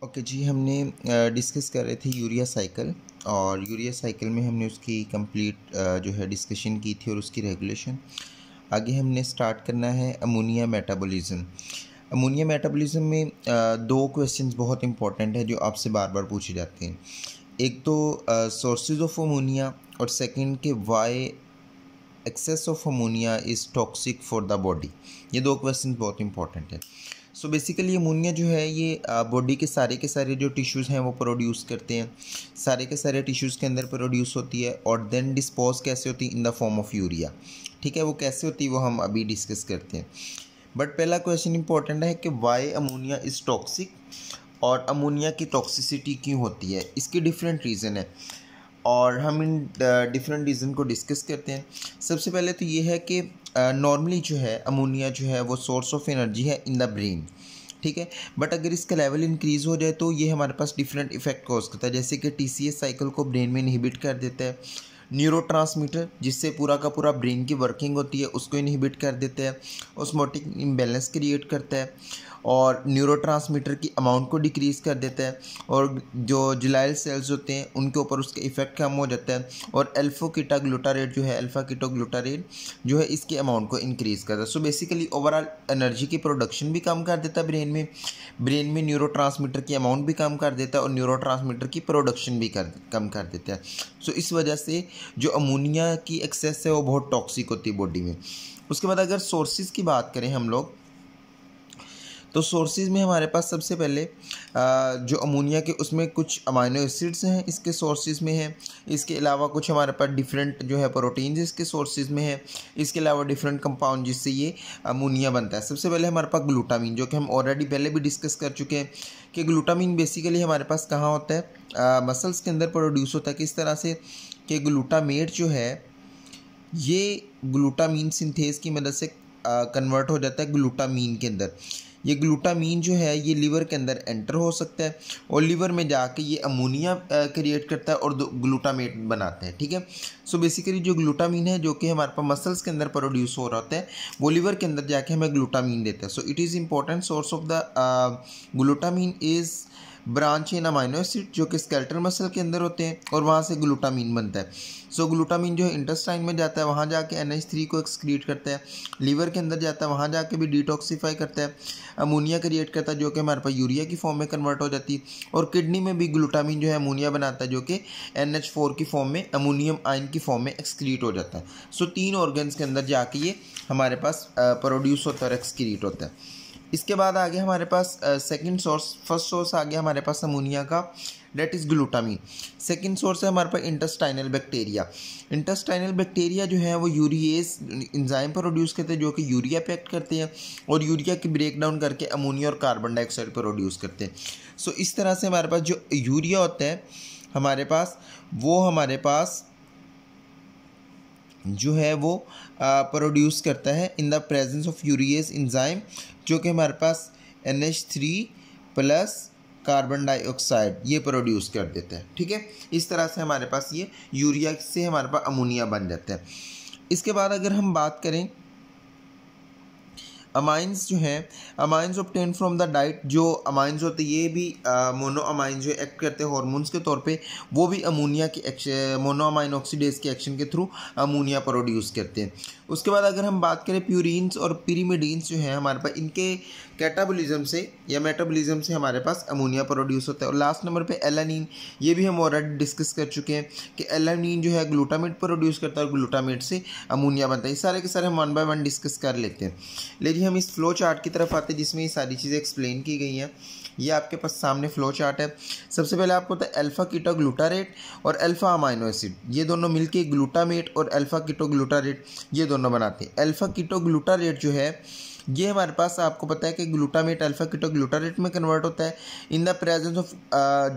Okay जी, हमने discuss कर रहे थे यूरिया साइकिल। और यूरिया साइकिल में हमने उसकी कंप्लीट जो है डिस्कशन की थी और उसकी रेगुलेशन। आगे हमने स्टार्ट करना है अमोनिया मेटाबॉलिज्म। अमोनिया मेटाबॉलिज्म में दो क्वेश्चंस बहुत इंपॉर्टेंट है जो आपसे बार बार पूछे जाते हैं। एक तो सोर्सेज ऑफ अमोनिया और सेकंड के why excess of ammonia is toxic for the body. ये दो क्वेश्चन बहुत इंपॉर्टेंट है। सो बेसिकली अमोनिया जो है ये बॉडी के सारे जो टिश्यूज़ हैं वो प्रोड्यूस करते हैं, सारे के सारे टिश्यूज़ के अंदर प्रोड्यूस होती है और देन डिस्पोज कैसे होती है in the form of urea. ठीक है, वो कैसे होती है वो हम अभी डिस्कस करते हैं। बट पहला क्वेश्चन इंपॉर्टेंट है कि वाई अमोनिया इज़ टॉक्सिक और अमोनिया की टॉक्सिसिटी क्यों होती है। इसके डिफरेंट रीज़न है और हम इन डिफरेंट रीज़न को डिस्कस करते हैं। सबसे पहले तो ये है कि नॉर्मली जो है अमोनिया जो है वो सोर्स ऑफ एनर्जी है इन द ब्रेन। ठीक है, बट अगर इसका लेवल इंक्रीज़ हो जाए तो ये हमारे पास डिफरेंट इफेक्ट कॉज करता है, जैसे कि टीसीएस साइकिल को ब्रेन में इनहिबिट कर देता है। न्यूरोट्रांसमीटर जिससे पूरा का पूरा ब्रेन की वर्किंग होती है उसको इनहिबिट कर देता है, ऑस्मोटिक इम्बैलेंस क्रिएट करता है और न्यूरोट्रांसमीटर की अमाउंट को डिक्रीज़ कर देता है और जो जिलाइल सेल्स होते हैं उनके ऊपर उसका इफेक्ट कम हो जाता है और अल्फा कीटोग्लूटारेट जो है जो है इसके अमाउंट को इंक्रीज़ करता है। सो बेसिकली ओवरऑल एनर्जी की प्रोडक्शन भी कम कर देता है ब्रेन में न्यूरोट्रांसमीटर की अमाउंट भी कम कर देता है और न्यूरोट्रांसमीटर की प्रोडक्शन भी कम कर देता है। सो इस वजह से जो अमोनिया की एक्सेस है वो बहुत टॉक्सिक होती है बॉडी में। उसके बाद अगर सोर्सेज की बात करें हम लोग, तो सोर्सेज में हमारे पास सबसे पहले जो अमोनिया के उसमें कुछ अमाइनो एसिड्स हैं इसके सोर्सेज में हैं। इसके अलावा कुछ हमारे पास डिफरेंट जो है प्रोटीन्स इसके सोर्सेज में है। इसके अलावा डिफरेंट कंपाउंड जिससे ये अमोनिया बनता है। सबसे पहले हमारे पास ग्लूटामीन, जो कि हम ऑलरेडी पहले भी डिस्कस कर चुके हैं कि ग्लूटामीन बेसिकली हमारे पास कहाँ होता है, मसल्स के अंदर प्रोड्यूस होता है। किस तरह से कि ग्लूटामेट जो है ये ग्लूटामीन सिंथेज की मदद से कन्वर्ट हो जाता है ग्लूटामीन के अंदर। ये ग्लूटामीन जो है ये लीवर के अंदर एंटर हो सकता है और लीवर में जाके ये अमोनिया क्रिएट करता है और ग्लूटामेट बनाता है। ठीक है, सो बेसिकली जो ग्लूटामीन है जो कि हमारे पास मसल्स के अंदर प्रोड्यूस हो रहा होता है वो लीवर के अंदर जाके हमें ग्लूटामीन देता है। सो it is important source of the glutamine is branch in amino acid जो कि स्केलेटल मसल के अंदर होते हैं और वहाँ से ग्लूटामीन बनता है। सो ग्लूटामीन जो है इंटेस्टाइन में जाता है, वहाँ जाके NH3 को एक्सक्रीट करता है, लीवर के अंदर जाता है, वहाँ जाके भी डिटॉक्सीफाई करता है, अमोनिया क्रिएट करता है जो कि हमारे पास यूरिया की फॉर्म में कन्वर्ट हो जाती है और किडनी में भी ग्लूटामीन जो है अमोनिया बनाता है जो कि NH4 की फॉर्म में अमोनियम आयन की फॉर्म में एक्सक्रीट हो जाता है। सो 3 ऑर्गन्स के अंदर जाके ये हमारे पास प्रोड्यूस होता है और एक्सक्रीट होता है। इसके बाद आगे हमारे पास सेकंड सोर्स, फर्स्ट सोर्स आ गया हमारे पास अमोनिया का, that is glutamine. Second source है हमारे पास इंटेस्टाइनल बैक्टीरिया। इंटेस्टाइनल बैक्टीरिया जो है वो यूरिएज एंजाइम प्रोड्यूस करते हैं जो कि यूरिया पैक्ट करते हैं और यूरिया की ब्रेक डाउन करके अमोनिया और कार्बन डाइऑक्साइड प्रोड्यूस करते हैं। सो इस तरह से हमारे पास जो यूरिया होता है हमारे पास जो है वो प्रोड्यूस करता है in the presence of urease enzyme जो कि हमारे पास NH3 प्लस कार्बन डाइऑक्साइड ये प्रोड्यूस कर देता है। ठीक है, इस तरह से हमारे पास ये यूरिया से हमारे पास अमोनिया बन जाता है। इसके बाद अगर हम बात करें अमाइंस जो हैं, amines obtain from the diet, जो अमाइंस होते हैं ये भी मोनो अमाइंस जो एक्ट करते हैं हार्मोन्स के तौर पे, वो भी अमोनिया की मोनो अमाइन ऑक्सीडेज के एक्शन के थ्रू अमोनिया प्रोड्यूस करते हैं। उसके बाद अगर हम बात करें प्यूरिन्स और पिरीमिडीन्स जो हैं हमारे पास, इनके कैटाबोलिज्म से या मेटाबोलिज्म से हमारे पास अमोनिया प्रोड्यूस होता है। और लास्ट नंबर पे एलानिन, ये भी हम ऑलरेडी डिस्कस कर चुके हैं कि एलानिन जो है ग्लूटामेट प्रोड्यूस करता है और ग्लूटामेट से अमोनिया बनता है। ये सारे के सारे हम 1 बाय 1 डिस्कस कर लेते हैं। लेकिन हम इस फ्लो चार्ट की तरफ आते हैं जिसमें ये सारी चीज़ें एक्सप्लेन की गई हैं। ये आपके पास सामने फ्लो चार्ट है। सबसे पहले आपको होता है अल्फा कीटोग्लूटारेट और अल्फा अमाइनो एसिड, ये दोनों मिलके ग्लूटामेट और अल्फा कीटोग्लूटारेट ये दोनों बनाते हैं। अल्फा कीटोग्लूटारेट जो है ये हमारे पास आपको पता है कि ग्लूटामेट अल्फा कीटोग्लूटारेट में कन्वर्ट होता है इन द प्रेजेंस ऑफ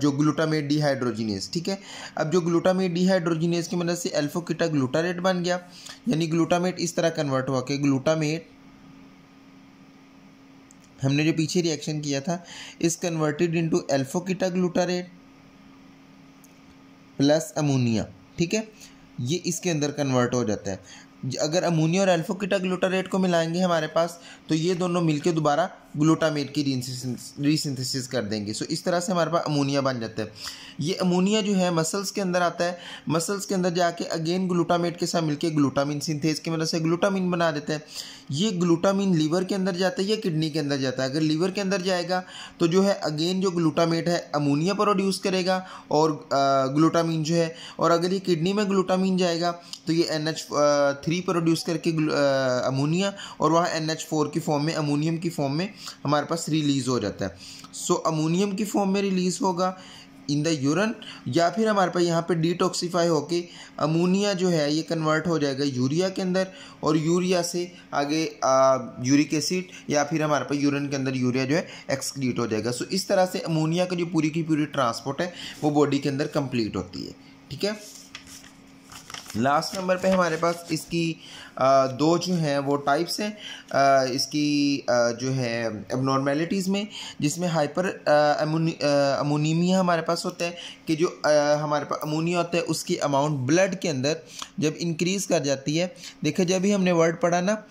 जो ग्लूटामेट डिहाइड्रोजिनेज। ठीक है, अब जो ग्लूटामेट डिहाइड्रोजिनेज की मदद से अल्फा कीटोग्लूटारेट बन गया, यानी ग्लूटामेट इस तरह कन्वर्ट हुआ कि ग्लूटामेट हमने जो पीछे रिएक्शन किया था is converted into alpha ketoglutarate plus ammonia. ठीक है, ये इसके अंदर कन्वर्ट हो जाता है। अगर अमोनिया और अल्फा कीटोग्लूटारेट को मिलाएंगे हमारे पास तो ये दोनों मिलके दोबारा ग्लूटामेट की रीसिंथेसिस कर देंगे। सो इस तरह से हमारे पास अमोनिया बन जाता है। ये अमोनिया जो है मसल्स के अंदर आता है, मसल्स के अंदर जाके अगेन ग्लूटामेट के साथ मिलके ग्लूटामिन सिंथेस की मदद से ग्लूटामिन बना देते हैं। ये ग्लूटामिन लीवर के अंदर जाता है या किडनी के अंदर जाता है? अगर लीवर के अंदर जाएगा तो जो है अगेन जो ग्लूटामेट है अमोनिया प्रोड्यूस करेगा और ग्लूटामिन जो है, और अगर ये किडनी में ग्लूटामिन जाएगा तो ये NH3 प्रोड्यूस करके अमोनिया, और वहाँ NH4 की फॉर्म में, अमोनियम की फॉर्म में हमारे पास रिलीज़ हो जाता है। सो अमोनियम की फॉर्म में रिलीज़ होगा इन द यूरन, या फिर हमारे पास यहाँ पे डिटॉक्सीफाई होके अमोनिया जो है ये कन्वर्ट हो जाएगा यूरिया के अंदर, और यूरिया से आगे यूरिक एसिड, या फिर हमारे पास यूरिन के अंदर यूरिया जो है एक्सक्रीट हो जाएगा। सो इस तरह से अमोनिया का जो पूरी की पूरी ट्रांसपोर्ट है वो बॉडी के अंदर कंप्लीट होती है। ठीक है, लास्ट नंबर पे हमारे पास इसकी दो जो हैं वो टाइप्स हैं इसकी जो है एबनॉर्मेलिटीज़ में, जिसमें हाइपर अमोनीमिया हमारे पास होता है कि जो हमारे पास अमोनिया होता है उसकी अमाउंट ब्लड के अंदर जब इंक्रीज़ कर जाती है। देखिए जब भी हमने वर्ड पढ़ा ना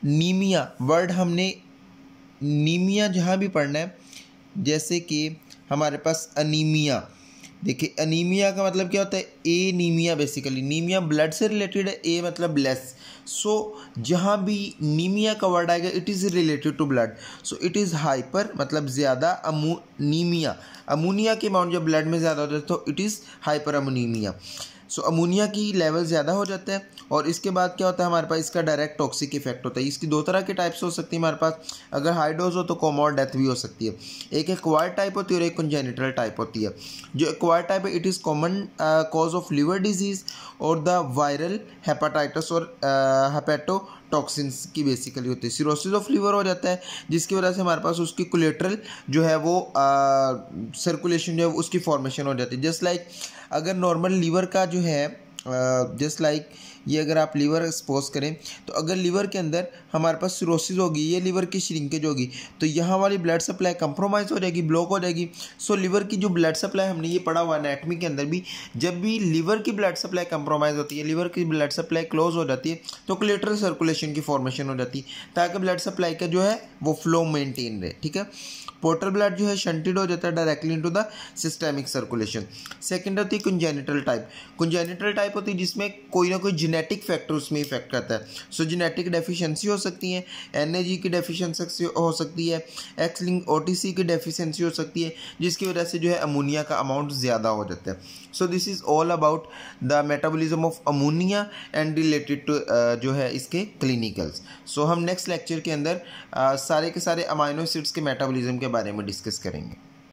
नीमिया, वर्ड हमने नीमिया जहाँ भी पढ़ना है, जैसे कि हमारे पास अनीमिया, देखिए अनीमिया का मतलब क्या होता है? एनीमिया, बेसिकली नीमिया ब्लड से रिलेटेड है, ए मतलब लेस। सो जहाँ भी नीमिया का वर्ड आएगा it is related to blood, so it is hyper मतलब ज़्यादा अमोनीमिया, अमोनिया की अमाउंट जब ब्लड में ज़्यादा होता है तो it is hyper ammonemia. So ammonia की लेवल ज़्यादा हो जाता है, और इसके बाद क्या होता है हमारे पास इसका डायरेक्ट टॉक्सिक इफेक्ट होता है। इसकी दो तरह के टाइप्स हो सकती है हमारे पास, अगर हाई डोज हो तो कोमा और डेथ भी हो सकती है। एक एक्वायर्ड टाइप होती है और एक कंजेनिटल टाइप होती है। जो एक्वायर्ड टाइप है it is common cause of liver disease और द वायरल हेपाटाइटिस और हेपेटोटॉक्सिन्स की बेसिकली होती है। सिरोसिस ऑफ लिवर हो जाता है जिसकी वजह से हमारे पास उसकी कोलेट्रल जो है वो सर्कुलेशन जो है उसकी फॉर्मेशन हो जाती है। जस्ट लाइक अगर नॉर्मल लीवर का जो है जस्ट लाइक ये अगर आप लीवर एक्सपोज करें तो अगर लीवर के अंदर हमारे पास सिरोसिस होगी, ये लीवर की श्रिंकेज होगी, तो यहाँ वाली ब्लड सप्लाई कंप्रोमाइज़ हो जाएगी, ब्लॉक हो जाएगी। सो लीवर की जो ब्लड सप्लाई, हमने ये पढ़ा हुआ एनाटॉमी के अंदर भी, जब भी लीवर की ब्लड सप्लाई कंप्रोमाइज़ होती है, लीवर की ब्लड सप्लाई क्लोज हो जाती है तो कोलेटरल सर्कुलेशन की फॉर्मेशन हो जाती है ताकि ब्लड सप्लाई का जो है वो फ्लो मेंटेन रहे। ठीक है, पोर्टल ब्लड जो है शंटेड हो जाता है directly into the systemic circulation. Second होती है कंजेनिटल टाइप। कंजेनिटल टाइप होती है जिसमें कोई ना कोई जेनेटिक फैक्टर उसमें इफेक्ट करता है। सो जेनेटिक डेफिशिएंसी हो सकती है, NAG की डेफिशिएंसी हो सकती है, एक्स लिंक OTC की डेफिशिएंसी हो सकती है, जिसकी वजह से जो है अमोनिया का अमाउंट ज़्यादा हो जाता है। So this is all about the metabolism of ammonia and related to जो है इसके क्लिनिकल्स। सो हम नेक्स्ट लेक्चर के अंदर सारे के सारे अमाइनो एसिड्स के मेटाबॉलिज्म के बारे में डिस्कस करेंगे।